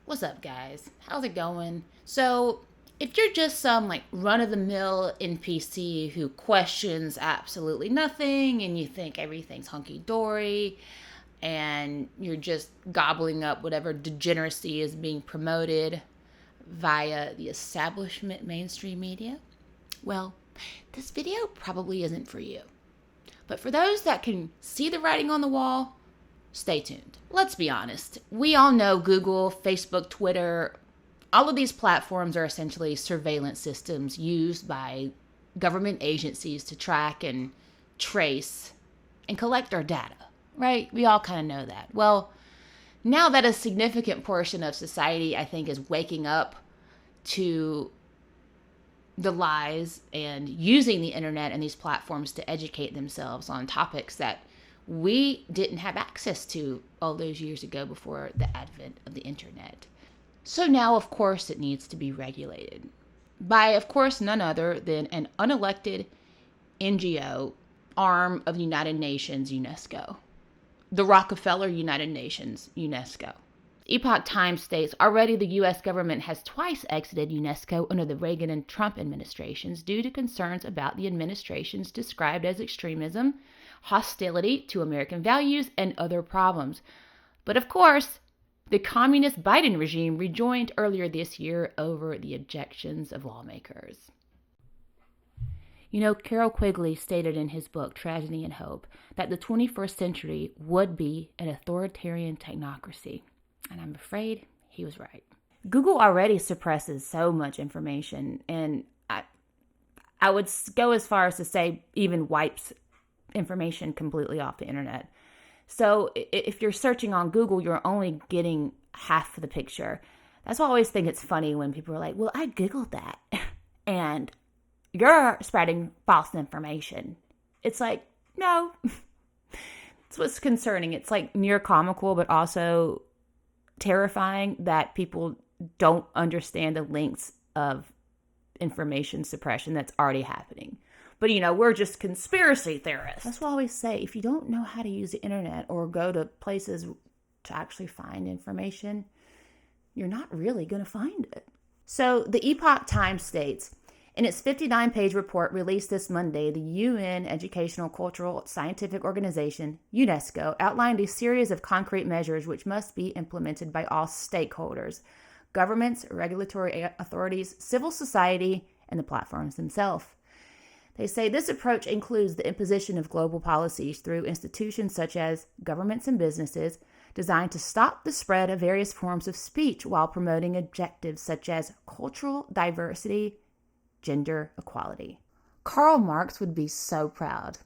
What's up, guys? How's it going? So, if you're just some run of the mill NPC who questions absolutely nothing and you think everything's hunky dory and you're just gobbling up whatever degeneracy is being promoted via the establishment mainstream media, well, this video probably isn't for you. But for those that can see the writing on the wall, stay tuned. Let's be honest. We all know Google, Facebook, Twitter, all of these platforms are essentially surveillance systems used by government agencies to track and trace and collect our data, right? We all kind of know that. Well, now that a significant portion of society, I think, is waking up to the lies and using the internet and these platforms to educate themselves on topics that we didn't have access to all those years ago before the advent of the internet. So now, of course, it needs to be regulated by, of course, none other than an unelected NGO arm of the United Nations, UNESCO, the Rockefeller United Nations, UNESCO. Epoch Times states already the U.S. government has twice exited UNESCO under the Reagan and Trump administrations due to concerns about the administrations described as extremism, hostility to American values, and other problems. But of course, the communist Biden regime rejoined earlier this year over the objections of lawmakers. You know, Carroll Quigley stated in his book, Tragedy and Hope, that the 21st century would be an authoritarian technocracy. And I'm afraid he was right. Google already suppresses so much information, and I would go as far as to say even wipes information completely off the internet. So if you're searching on Google, you're only getting half of the picture. That's why I always think it's funny when people are like, well, I Googled that, and you're spreading false information. It's like, no. It's what's concerning. It's like near comical, but also terrifying that people don't understand the lengths of information suppression that's already happening. But, we're just conspiracy theorists. That's what I always say. If you don't know how to use the internet or go to places to actually find information, you're not really going to find it. So the Epoch Times states, in its 59-page report released this Monday, the UN Educational, Cultural, Scientific Organization, UNESCO, outlined a series of concrete measures which must be implemented by all stakeholders: governments, regulatory authorities, civil society, and the platforms themselves. They say this approach includes the imposition of global policies through institutions such as governments and businesses, designed to stop the spread of various forms of speech while promoting objectives such as cultural diversity, gender equality. Karl Marx would be so proud.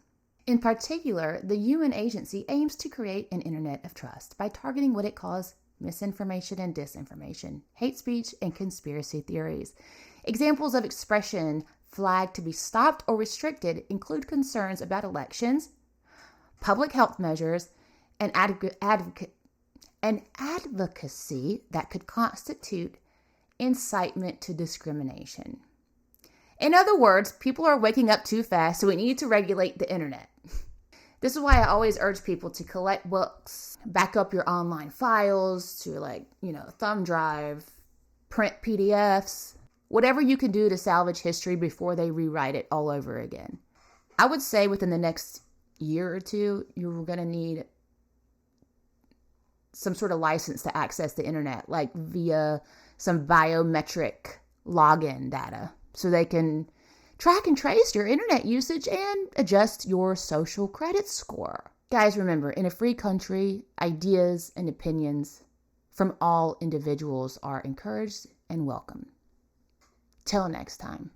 In particular, the UN agency aims to create an internet of trust by targeting what it calls misinformation and disinformation, hate speech, and conspiracy theories. Examples of expression flagged to be stopped or restricted include concerns about elections, public health measures, and advocacy that could constitute incitement to discrimination. In other words, people are waking up too fast, so we need to regulate the internet. This is why I always urge people to collect books, back up your online files to thumb drive, print PDFs, whatever you can do to salvage history before they rewrite it all over again. I would say within the next year or two, you're going to need some sort of license to access the internet, like via some biometric login data, so they can track and trace your internet usage and adjust your social credit score. Guys, remember, in a free country, ideas and opinions from all individuals are encouraged and welcome. Till next time.